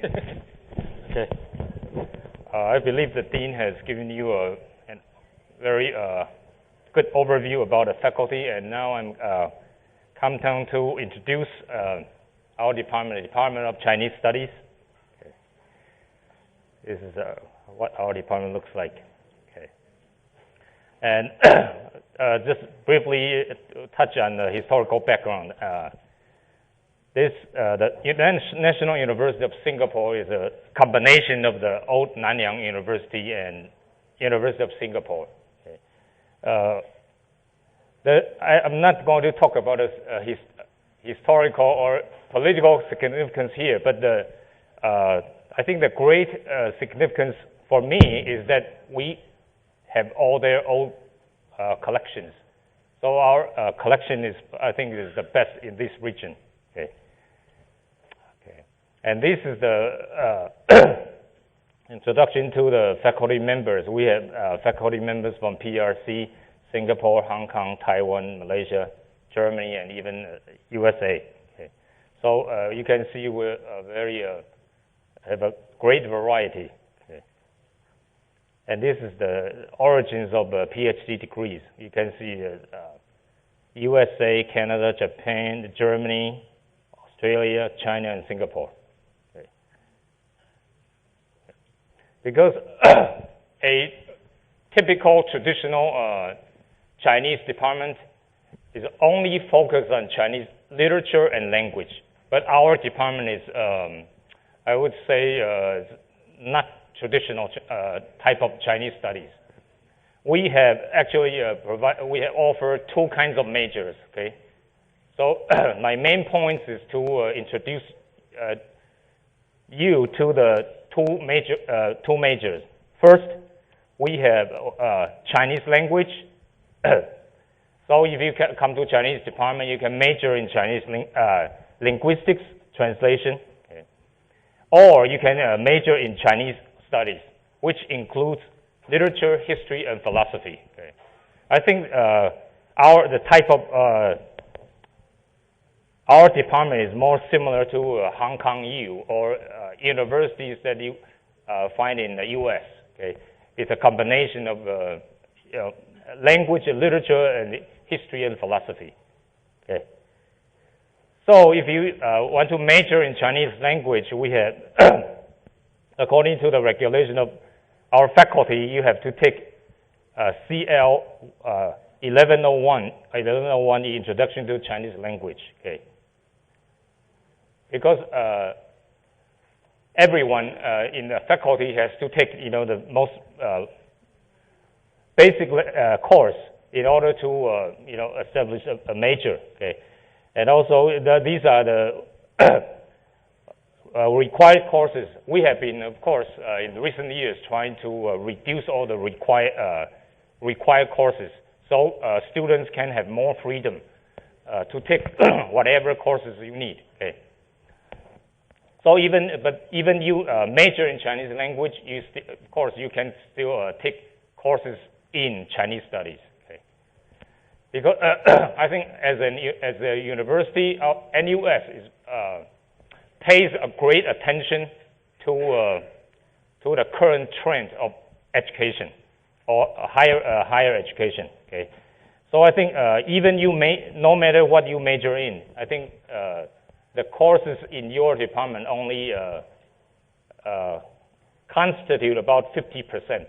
Okay. I believe the Dean has given you a very good overview about the faculty, and now I'm come down to introduce our department, the Department of Chinese Studies. Okay. This is what our department looks like. Okay. And just briefly touch on the historical background. The National University of Singapore is a combination of the old Nanyang University and University of Singapore. Okay. I'm not going to talk about historical or political significance here, but I think the great significance for me is that we have all their old collections. So our collection is, I think, is the best in this region. Okay. Okay. And this is the introduction to the faculty members. We have faculty members from PRC, Singapore, Hong Kong, Taiwan, Malaysia, Germany, and even USA. Okay. So you can see we're have a great variety. Okay. And this is the origins of PhD degrees. You can see USA, Canada, Japan, Germany, Australia, China, and Singapore. Okay. Because a typical traditional Chinese department is only focused on Chinese literature and language. But our department is, I would say, not traditional type of Chinese studies. We have actually we have offered two kinds of majors. Okay, so my main point is to introduce you to the two majors. First, we have Chinese language. So if you come to Chinese department, you can major in Chinese linguistics, translation, okay. Or you can major in Chinese studies, which includes literature, history, and philosophy. Okay. I think the type of our department is more similar to Hong Kong U or universities that you find in the U.S. Okay. It's a combination of language, literature, and history and philosophy. Okay. So if you want to major in Chinese language, we have, according to the regulation of our faculty, you have to take CL 1101, the Introduction to Chinese Language. Okay. Because everyone in the faculty has to take, the most basic course in order to, establish a major. Okay. And also, these are the required courses. We have been, of course, in recent years trying to reduce all the required courses, so students can have more freedom to take whatever courses you need. Okay. So even you major in Chinese language, of course you can still take courses in Chinese studies. Okay. Because I think as a university, NUS is pays a great attention to the current trend of education or higher education. Okay, so I think even no matter what you major in, I think the courses in your department only constitute about 50%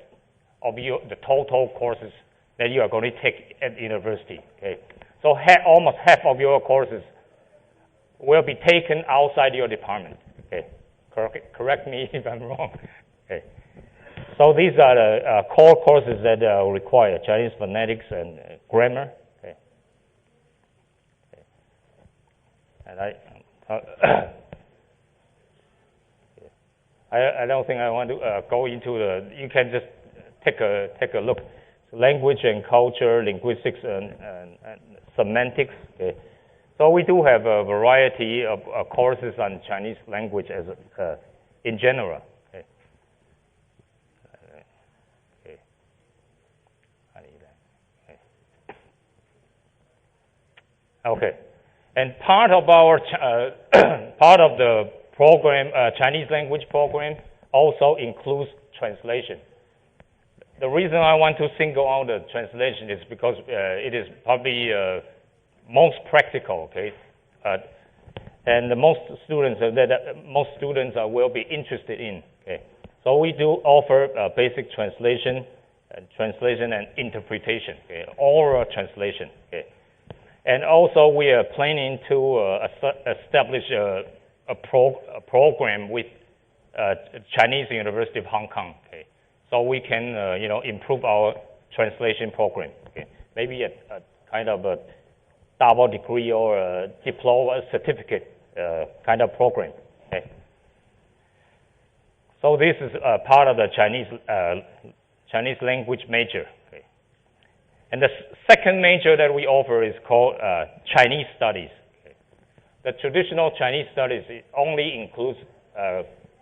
of the total courses that you are going to take at university. Okay, so almost half of your courses will be taken outside your department. Okay, correct me if I'm wrong. Okay, so these are the core courses that require Chinese phonetics and grammar. Okay, okay. And I don't think I want to go into you can just take a look. Language and culture, linguistics, and semantics. Okay. So we do have a variety of courses on Chinese language as in general. Okay. Okay. Okay. And part of our part of the program, Chinese language program, also includes translation. The reason I want to single out the translation is because it is probably most practical, okay? And the most students will be interested in, okay? So we do offer basic translation and interpretation, okay? Oral translation, okay? And also we are planning to establish a program with Chinese University of Hong Kong, okay? So we can, improve our translation program, okay? Maybe a kind of a double degree or a diploma certificate kind of program, okay? So this is part of the Chinese language major, okay? And the second major that we offer is called Chinese studies. Okay? The traditional Chinese studies only includes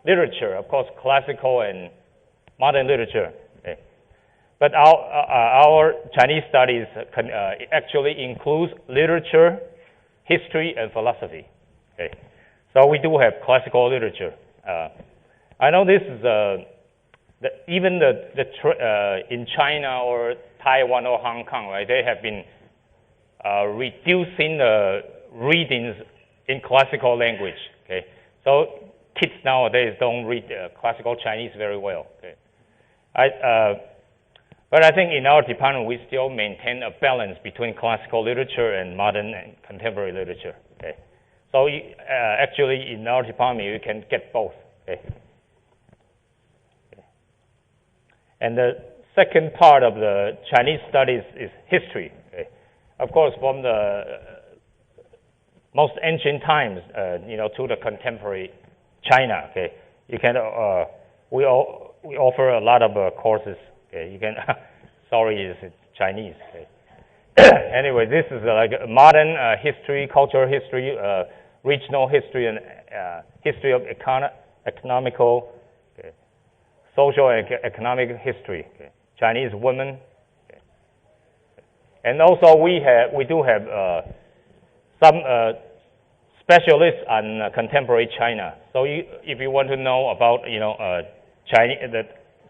literature, of course, classical and modern literature. Okay? But our Chinese studies actually includes literature, history, and philosophy. Okay? So we do have classical literature. I know this is even in China or Taiwan or Hong Kong, right? They have been reducing the readings in classical language. Okay, so kids nowadays don't read classical Chinese very well. Okay, but I think in our department we still maintain a balance between classical literature and modern and contemporary literature. Okay, so actually in our department you can get both. Okay. And the second part of the Chinese studies is history. Okay? Of course, from the most ancient times, to the contemporary China. Okay, you can we offer a lot of courses. Okay, you can. Sorry, it's Chinese. Okay. Anyway, this is like modern history, cultural history, regional history, and history of economical. Social and economic history, okay. Chinese women, okay. And also we do have some specialists on contemporary China. So if you want to know about Chinese the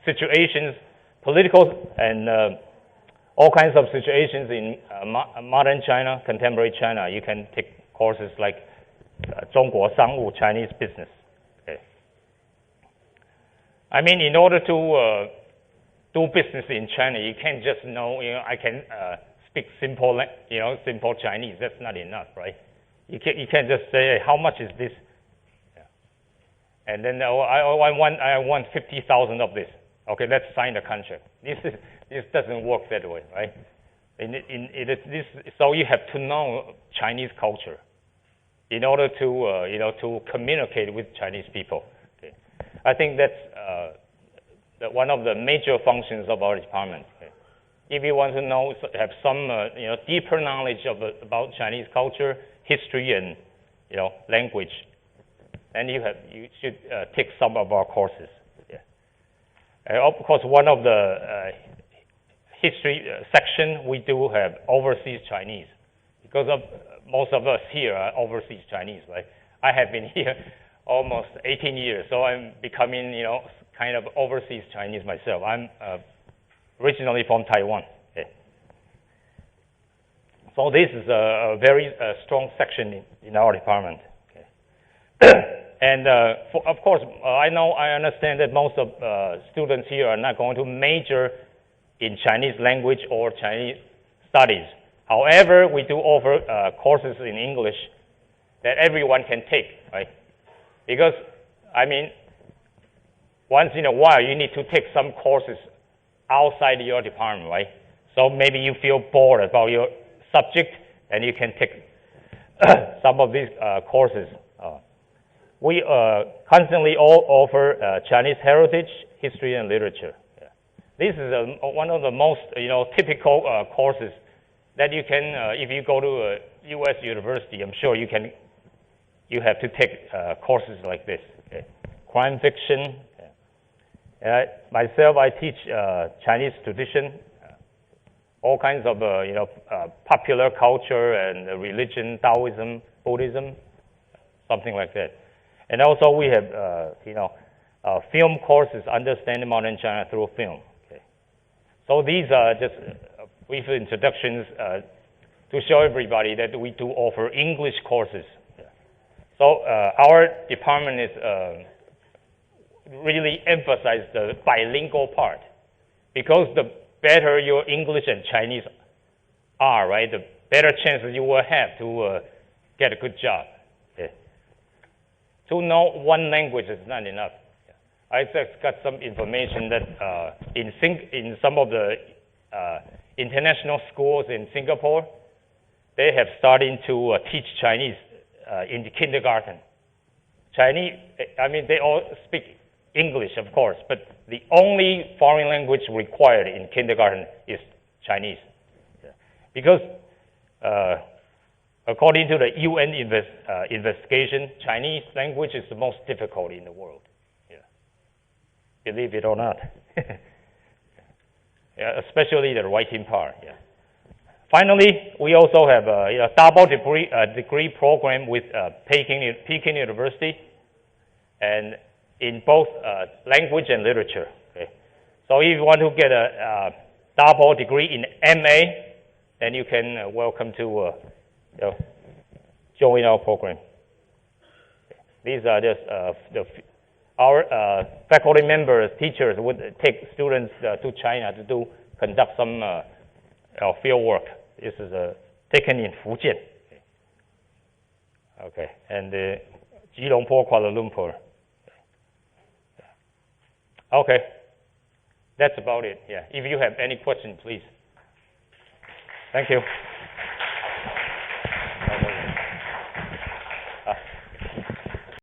situations, political and all kinds of situations in modern China, contemporary China, you can take courses like 中国商务 Chinese business. I mean, in order to do business in China, you can't just know, I can speak simple Chinese. That's not enough, right? You can't just say, hey, how much is this? Yeah. And then I want 50,000 of this. Okay, let's sign the contract. This doesn't work that way, right? So you have to know Chinese culture in order to to communicate with Chinese people. Okay. I think that's one of the major functions of our department. Okay. If you want to know, have some deeper knowledge about Chinese culture, history, and language, then you should take some of our courses. Yeah. Of course, one of the history section we do have overseas Chinese, because of most of us here are overseas Chinese, right? I have been here almost 18 years, so I'm becoming, kind of overseas Chinese myself. I'm originally from Taiwan. Okay. So this is a very strong section in our department. Okay. And of course, I understand that most of students here are not going to major in Chinese language or Chinese studies. However, we do offer courses in English that everyone can take, right? Because, I mean, once in a while, you need to take some courses outside your department, right? So maybe you feel bored about your subject, and you can take some of these courses. We constantly offer Chinese heritage, history, and literature. Yeah. This is one of the most, typical courses that you can, if you go to a U.S. university, I'm sure you have to take courses like this. Okay. Crime fiction. Okay. Myself, I teach Chinese tradition, all kinds of popular culture and religion, Taoism, Buddhism, something like that. And also we have, film courses, understanding modern China through film. Okay. So these are just brief introductions to show everybody that we do offer English courses. So our department is really emphasize the bilingual part, because the better your English and Chinese are, right, the better chances you will have to get a good job. Okay. To know one language is not enough. I just got some information that in some of the international schools in Singapore, they have started to teach Chinese in the kindergarten. Chinese, I mean, they all speak English, of course, but the only foreign language required in kindergarten is Chinese. Because according to the UN investigation, Chinese language is the most difficult in the world. Yeah. Believe it or not. Yeah, especially the writing part. Yeah. Finally, we also have a double degree program with Peking University, and in both language and literature. Okay. So if you want to get a double degree in MA, then you can welcome to join our program. Okay. These are just our faculty members, teachers would take students to China to conduct some field work. This is taken in Fujian. Okay, and Jilongpo, Kuala Lumpur. Okay, that's about it. Yeah, if you have any questions, please. Thank you.